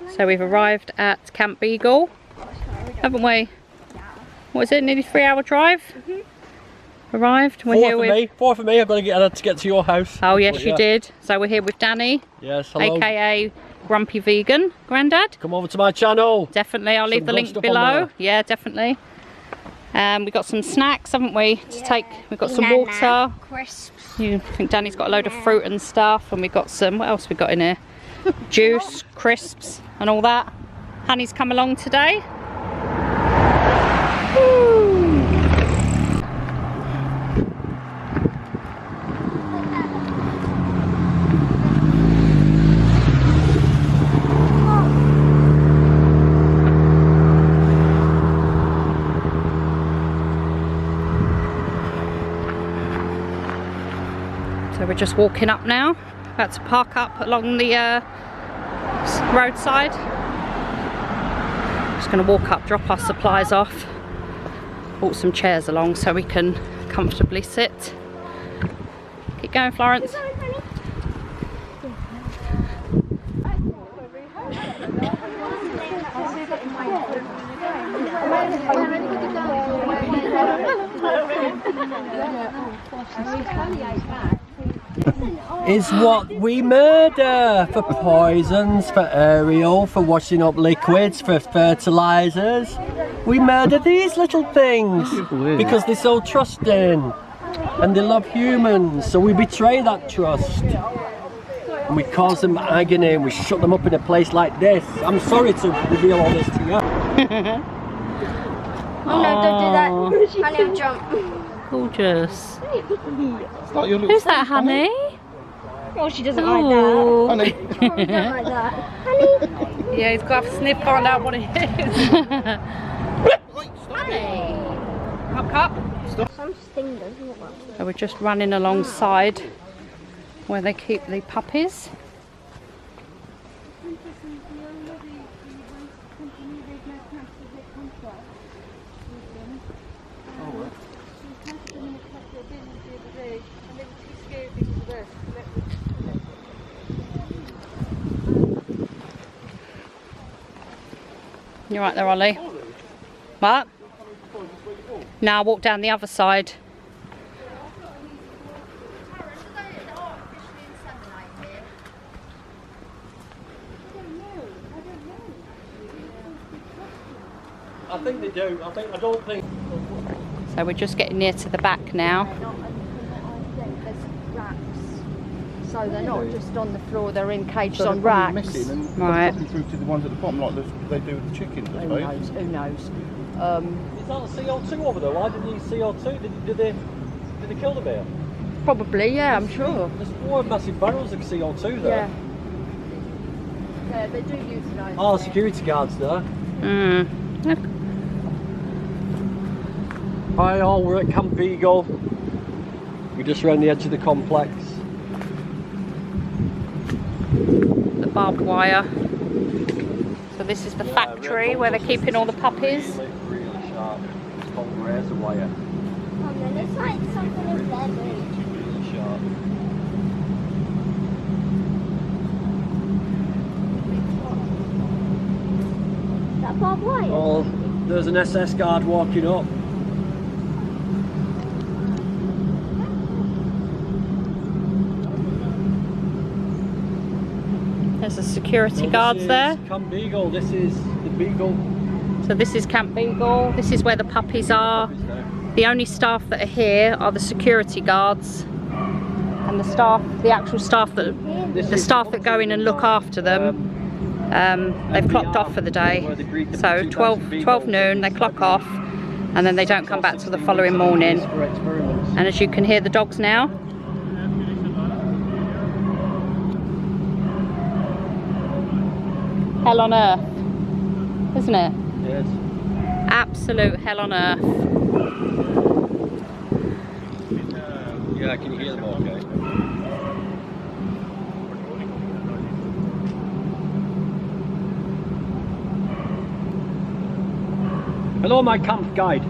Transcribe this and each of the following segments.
So we've arrived at Camp Beagle, haven't we? What is it, nearly 3-hour drive? Arrived. We're here with... Four for me, I've got to get to your house. Oh yes, you did. So we're here with Danny. Yes, hello. AKA Grumpy Vegan, Grandad. Come over to my channel. Definitely, I'll leave the link below. Yeah, definitely. We've got some snacks, haven't we? To take. We've got some water. Crisps. I think Danny's got a load of fruit and stuff, and we've got some. What else we got in here? Juice, crisps, and all that. Honey's come along today. Woo. So we're just walking up now. About to park up along the roadside. Just going to walk up, drop our supplies off. Brought some chairs along so we can comfortably sit. Keep going, Florence. Is what we murder for poisons, for aerial, for washing up liquids, for fertilizers. We murder these little things because they're so trusting and they love humans, so we betray that trust and we cause them agony and we shut them up in a place like this. I'm sorry to reveal all this to you. Oh no, don't do that. Honey, I'll jump. Gorgeous. Who's that, Honey? Oh, she doesn't like that. Honey. Oh, she doesn't like that. Honey. Yeah, he's got to sniff, find out what it is. Honey. Cup. Some stingers, isn't it? So we're just running alongside where they keep the puppies. You're right there, Ollie. What? Now I'll walk down the other side. I think they do. I don't think. So we're just getting near to the back now. There's racks. So they're not just on the floor, they're in cages So on they're racks. missing and Right. through to the ones at the bottom like they do with the chickens, I Who suppose. knows? Who knows? Is that CO2 over there? Why didn't you CO2? Did they kill the bear? Probably, yeah, I'm sure. There's 4 massive barrels of CO2 there. Yeah. Yeah, they do utilise. Oh, security guards there. Hi all, we're at Camp Beagle. We're just around the edge of the complex. The barbed wire. So this is the factory where they're keeping all the puppies. Really sharp. It's called razor wire. Oh, man, it's like something is there. Really sharp. That barbed wire? Oh, there's an SS guard walking up. There's the security guards there. Camp Beagle, this is the Beagle. So this is Camp Beagle. This is where the puppies are. The only staff that are here are the security guards. And the staff, the actual staff that go in and look after them, they've clocked off for the day. So 12 noon, they clock off, and then they don't come back till the following morning. And as you can hear the dogs now. Hell on earth, isn't it? Yes. Absolute hell on earth. Yeah, can you hear them okay? Hello, my camp guide.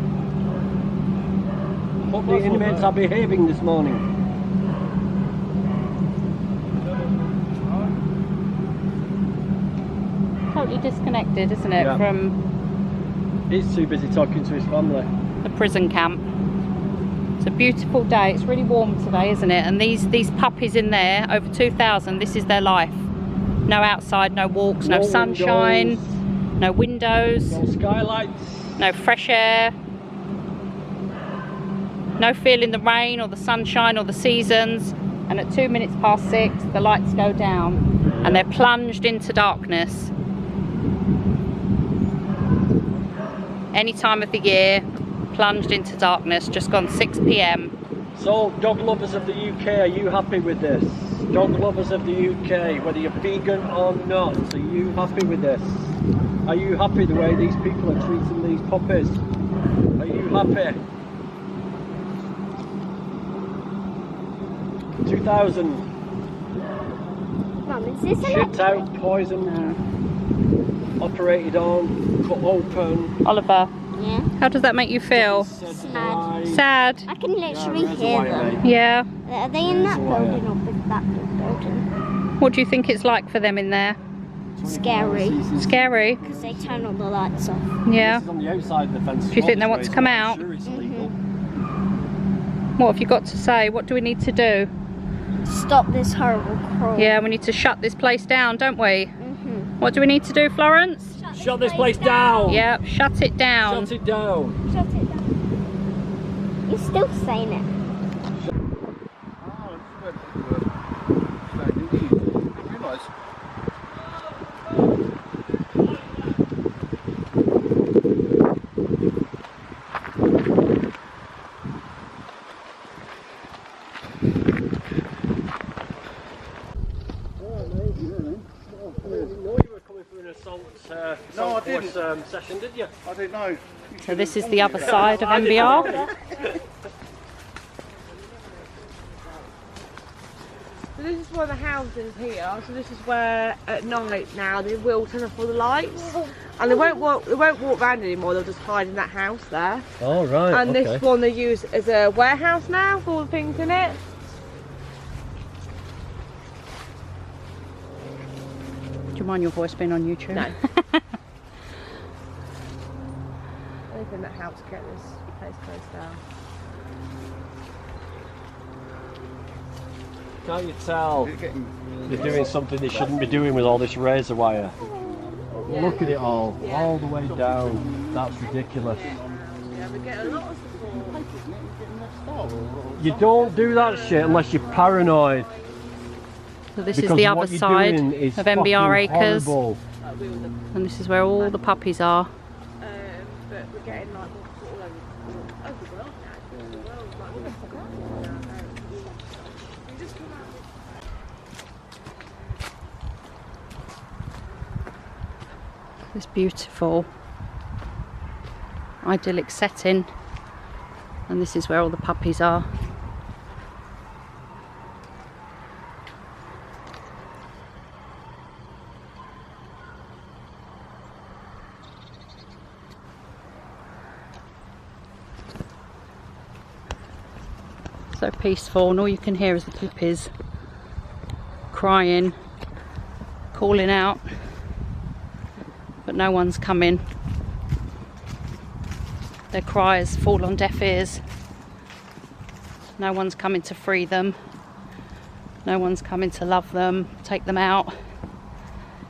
Hope the inmates are behaving this morning. Don't totally disconnected, isn't it, Yeah. from He's too busy talking to his family. the prison camp. It's a beautiful day. It's really warm today, isn't it? And these puppies in there, over 2,000, this is their life. No outside, no walks, no sunshine, no windows, No skylights. no fresh air, no feeling the rain or the sunshine or the seasons. And at 2 minutes past 6, the lights go down and they're plunged into darkness. Any time of the year, plunged into darkness, just gone 6 p.m. So, dog lovers of the UK, are you happy with this? Dog lovers of the UK, whether you're vegan or not, are you happy with this? Are you happy the way these people are treating these puppies? Are you happy? 2,000 Mum, is this shit out, poison, operated on, cut open. Oliver, Yeah. how does that make you feel? Sad. Sad? I can literally there's a hear wire, them. mate. Yeah. Are they in that There's a wire. building or that building? What do you think it's like for them in there? Scary. Scary? Because they turn all the lights off. Yeah. This is on the outside of the fence. Do you think they want to come out? Sure it's legal. What have you got to say? What do we need to do? Stop this horrible crawl. Yeah, we need to shut this place down, don't we? Mm-hmm. What do we need to do, Florence? Shut this place down! Yeah, shut it down. Shut it down! Shut it down. You're still saying it. No, I didn't. Session, did you? I didn't know. So this is the other side of MBR. So this is one of the houses here. So this is where at night now they will turn off all the lights, and they won't walk around anymore. They'll just hide in that house there. Oh right. And this one they use as a warehouse now with all the things in it. Do you mind your voice being on YouTube? No. Anything that helps get this place closed down. Can't you tell? You're getting They're doing something they shouldn't be doing with all this razor wire. Look at it all the way down. That's ridiculous. Yeah, we get a lot of support. You don't do that shit unless you're paranoid. So this Because is the other what you're side doing is of MBR fucking Acres. horrible. And this is where all the puppies are. But we're getting like all over the world now. The world, like, we're just come out. This beautiful idyllic setting, and this is where all the puppies are. So peaceful, and all you can hear is the puppies crying, calling out, but no one's coming. Their cries fall on deaf ears. No one's coming to free them. No one's coming to love them, take them out.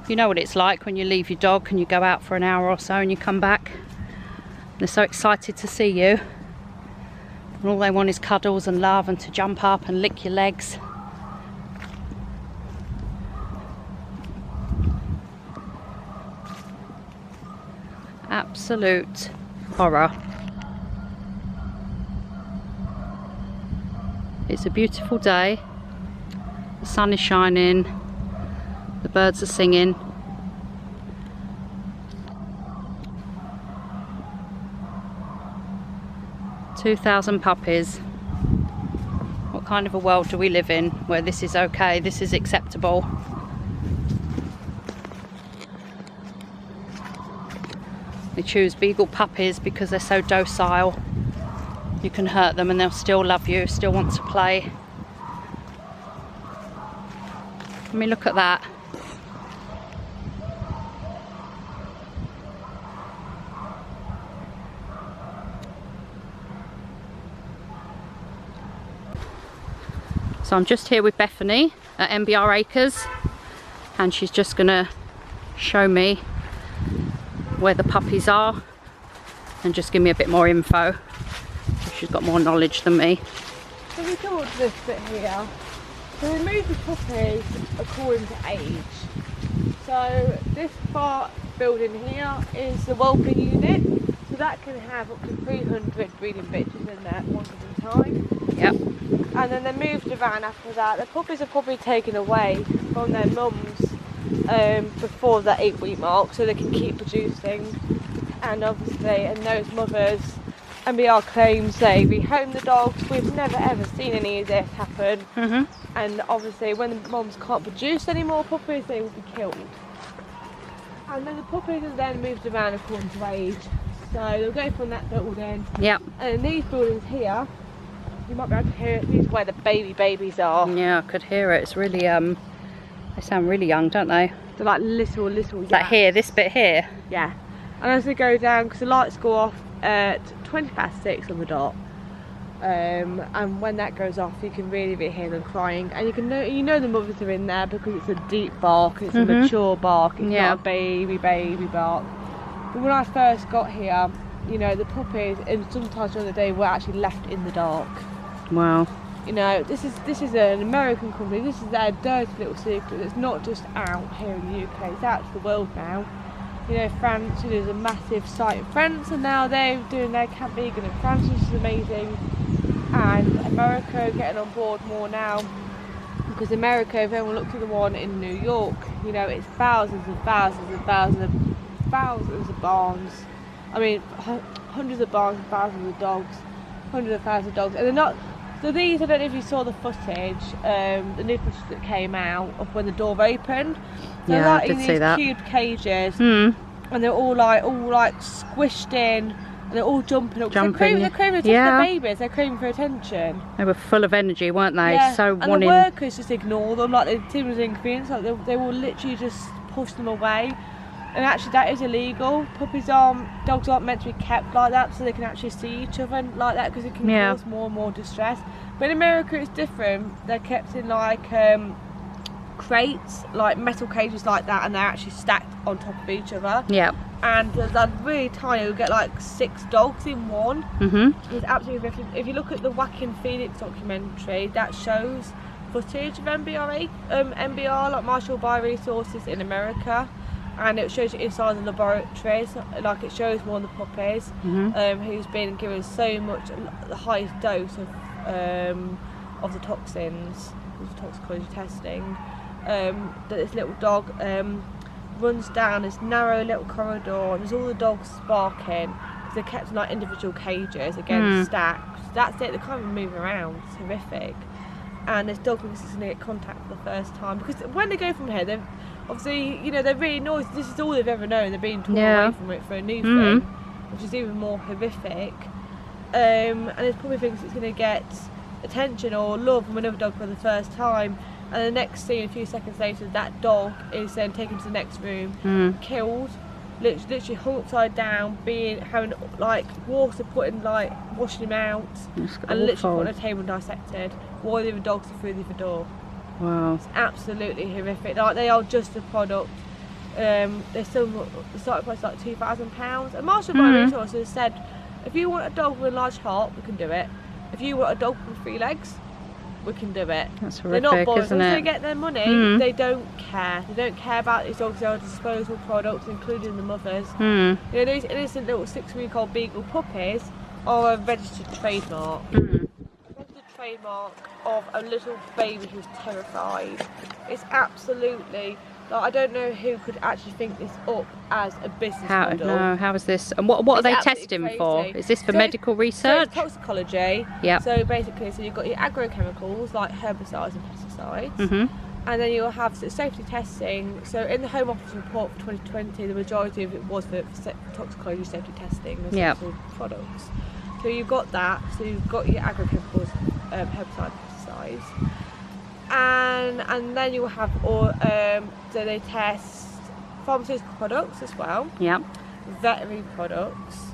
You know what it's like when you leave your dog and you go out for an hour or so and you come back. They're so excited to see you. And all they want is cuddles and love and to jump up and lick your legs. Absolute horror. It's a beautiful day. The sun is shining. The birds are singing. "2,000 puppies. What kind of a world do we live in where this is okay, this is acceptable?" They choose Beagle puppies because they're so docile. You can hurt them and they'll still love you, still want to play. I mean, look at that. So I'm just here with Bethany at MBR Acres, and she's just gonna show me where the puppies are and just give me a bit more info. She's got more knowledge than me. So we come up to this bit here. So we move the puppies according to age. So this part building here is the whelping unit. So that can have up to 300 breeding bitches in there at one given time. Yep. And then they're moved around after that. The puppies are probably taken away from their mums before the 8-week mark, so they can keep producing. And obviously, and those mothers, MBR claims they rehome the dogs. We've never ever seen any of this happen. And obviously, when the mums can't produce any more puppies, they will be killed. And then the puppies are then moved around according to age. So they'll go from that building. Yep. And in these buildings here, you might be able to hear it. These are where the babies are. Yeah, I could hear it. It's really, they sound really young, don't they? They're like little Like here, this bit here. Yeah. And as they go down, because the lights go off at 6:20 on the dot, and when that goes off, you can really hear them crying, and you know the mothers are in there because it's a deep bark, it's a mature bark, it's not a baby bark. But when I first got here, you know, the puppies, and sometimes during the day, were actually left in the dark. Wow. You know, this is an American company. This is their dirty little secret. It's not just out here in the UK. It's out to the world now. You know, France, there's a massive site in France, and now they're doing their Camp Beagle in France, which is amazing. And America are getting on board more now, because America, if everyone looks at the one in New York, you know, it's thousands and thousands and thousands of barns. I mean, hundreds of barns and thousands of dogs, hundreds of thousands of dogs, and they're not. So these, I don't know if you saw the footage, the new footage that came out of when the door opened. They're Yeah, like I did in see these that. cubed cages, and they're all like squished in, and they're all jumping up. Jumping, They're craving attention. They're babies. They're craving for attention. They were full of energy, weren't they? Yeah. So and wanting. the workers just ignore them, like they seem as inconvenience. Like they will literally just push them away. And actually, that is illegal. Dogs aren't meant to be kept like that, so they can actually see each other like that, because it can cause more and more distress. But in America, it's different. They're kept in like crates, like metal cages like that, and they're actually stacked on top of each other. Yeah. And they're really tiny. You'll get like 6 dogs in one. It's absolutely different. If you look at the Whacking Phoenix documentary, that shows footage of MBR, like Marshall Bioresources in America. And it shows you inside the laboratories, like it shows one of the puppies who's been given so much, the highest dose of the toxins, the toxicology testing, that this little dog runs down this narrow little corridor, and there's all the dogs barking, because they're kept in like individual cages, again stacked. That's it, they can't even move around, it's horrific. And this dog thinks it's going to get contact for the first time, because when they go from here, they're obviously, you know, they're really noisy. This is all they've ever known. They're being torn away from it for a new thing, which is even more horrific. And it probably thinks it's going to get attention or love from another dog for the first time. And the next scene, a few seconds later, that dog is then taken to the next room, killed, literally hung upside down, having like water put in, like washing him out, and literally put on a table and dissected, while the other dogs are through the other door. Wow. It's absolutely horrific. Like, they are just a product. They're still, the starting price is like £2,000. And Marshall Bioresources said, if you want a dog with a large heart, we can do it. If you want a dog with 3 legs, we can do it. That's They're not horrific, bothered. isn't Once it? they get their money, they don't care. They don't care about these dogs. They are disposable products, including the mothers. You know, these innocent little 6-week-old Beagle puppies are a registered trademark. Trademark of a little baby who's terrified. It's absolutely, like, I don't know who could actually think this up as a business model. No, how is this? And what are they testing for? Is this for medical research? So it's toxicology. Yeah. So basically, you've got your agrochemicals like herbicides and pesticides. And then you'll have safety testing. So in the Home Office report for 2020, the majority of it was for toxicology safety testing of sexual products. So you've got that. So you've got your agrochemicals, herbicide, pesticides, and then you'll have all. So they test pharmaceutical products as well. Yeah. Veterinary products,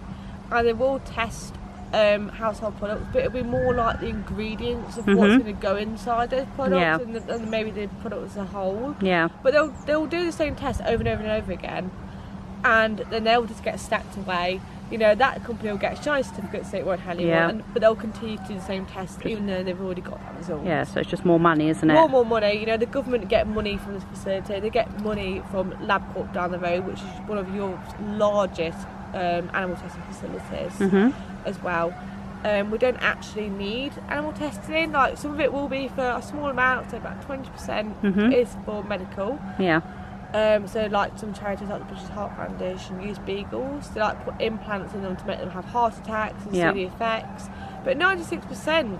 and they will test household products, but it'll be more like the ingredients of what's going to go inside those products and maybe the product as a whole. Yeah. But they'll do the same test over and over and over again, and then they'll just get stacked away. You know, that company will get a shiny certificate to say it won't handle one, but they'll continue to do the same test even though they've already got that result. Yeah, so it's just more money, isn't it? More money. You know, the government get money from this facility. They get money from LabCorp down the road, which is one of Europe's largest animal testing facilities as well. We don't actually need animal testing. Like, some of it will be for a small amount, so about 20% is for medical. Yeah. So like some charities like the British Heart Foundation use beagles to like put implants in them to make them have heart attacks and see the effects. But 96%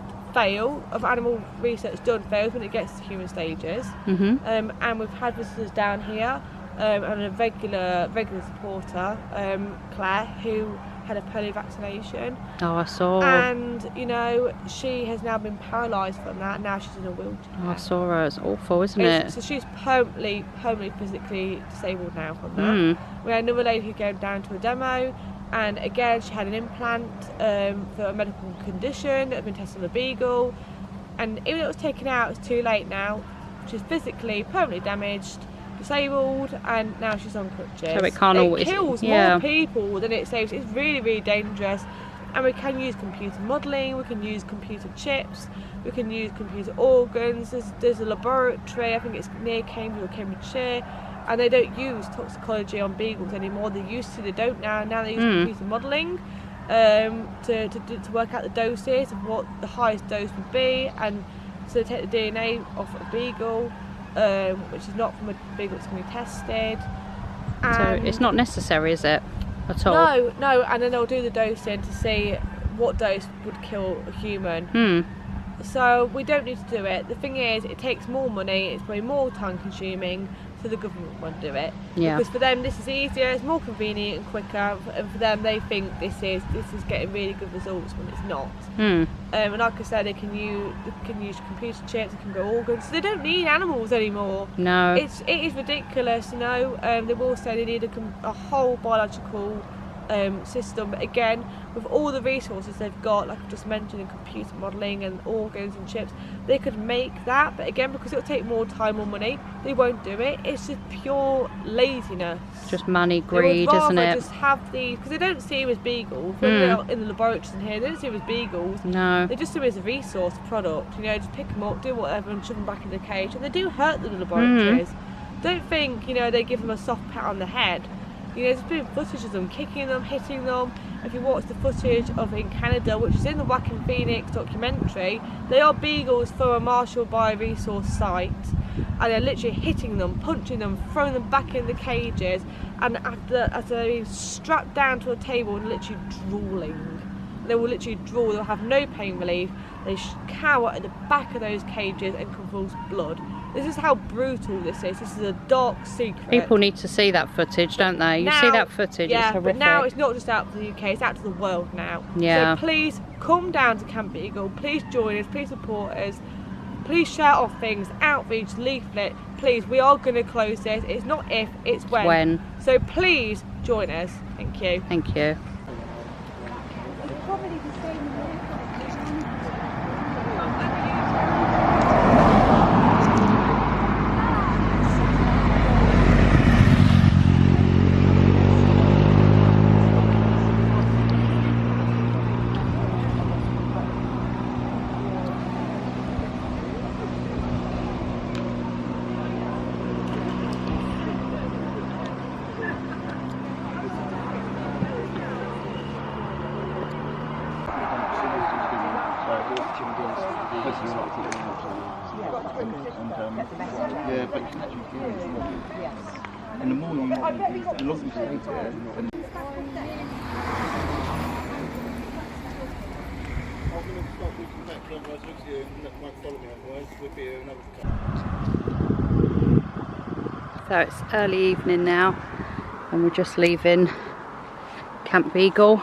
of animal research done fails when it gets to human stages. And we've had visitors down here and a regular supporter, Claire, who had a polio vaccination. Oh, I saw. And you know, she has now been paralysed from that. Now she's in a wheelchair. Oh, I saw her. It's awful, isn't it? So she's permanently physically disabled now from that. We had another lady who came down to a demo, and again she had an implant for a medical condition that had been tested on a beagle, and even though it was taken out, it's too late now. She's physically permanently damaged, disabled, and now she's on crutches. So it can't always kills more people than it saves. It's really, really dangerous. And we can use computer modelling, we can use computer chips, we can use computer organs. There's a laboratory, I think it's near Cambridge or Cambridgeshire, and they don't use toxicology on beagles anymore. They used to, they don't now. Now they use computer modelling to work out the doses of what the highest dose would be, and so they take the DNA off a beagle, which is not from a beagle that's going to be tested. So it's not necessary, is it, at all? No, and then they'll do the dosing to see what dose would kill a human. So we don't need to do it. The thing is, it takes more money, it's probably more time consuming, so the government won't do it. Yeah. Because for them this is easier, it's more convenient and quicker, and for them they think this is getting really good results when it's not. And like I said, they can use computer chips, they can grow organs, so they don't need animals anymore. No. It is ridiculous, you know. They will say they need a whole biological system, but again, with all the resources they've got, like I've just mentioned, in computer modelling and organs and chips, they could make that, but again, because it'll take more time or money, they won't do it. It's just pure laziness. Just money, greed, they would isn't rather it? just have these, because they don't see them as beagles. When they're in the laboratories in here, they don't see them as beagles. No. They just see them as a resource product. You know, just pick them up, do whatever, and shove them back in the cage. And they do hurt them in the laboratories. Don't think, you know, they give them a soft pat on the head. You know, there's been footage of them kicking them, hitting them. If you watch the footage of in Canada, which is in the Whacking Phoenix documentary, they are beagles for a Marshall Bioresource site, and they're literally hitting them, punching them, throwing them back in the cages, and as they're strapped down to a table and literally drooling. They will literally drool, they'll have no pain relief, they cower at the back of those cages and convulse blood. This is how brutal this is. This is a dark secret. People need to see that footage, don't they? You see that footage, yeah, it's horrific. but now it's not just out for the UK, it's out to the world now. Yeah. So please come down to Camp Beagle, please join us, please support us, please shout off things, outreach, leaflet, please, we are going to close this. It's not if, it's when. So please join us. Thank you. Thank you. Yeah, but and the more you, the longer you stay there. So it's early evening now, and we're just leaving Camp Beagle,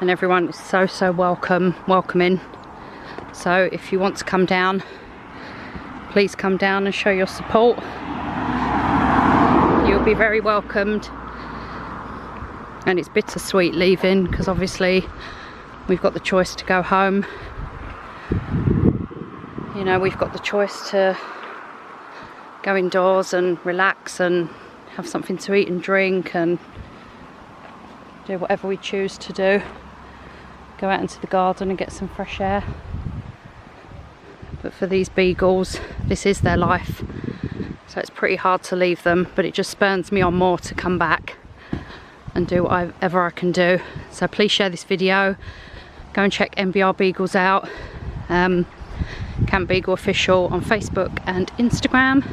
and everyone is so welcoming. So if you want to come down, please come down and show your support. You'll be very welcomed. And it's bittersweet leaving, because obviously we've got the choice to go home. You know, we've got the choice to go indoors and relax and have something to eat and drink and do whatever we choose to do. Go out into the garden and get some fresh air. But for these beagles, this is their life. So it's pretty hard to leave them, but it just spurs me on more to come back and do whatever I can do. So please share this video. Go and check MBR Beagles out. Camp Beagle Official on Facebook and Instagram.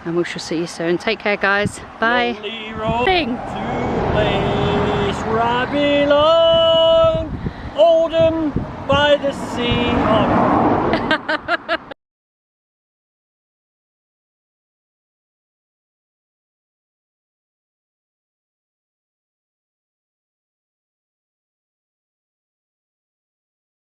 And we shall see you soon. Take care, guys. Bye. Sing. To place where I belong, Oldham by the sea.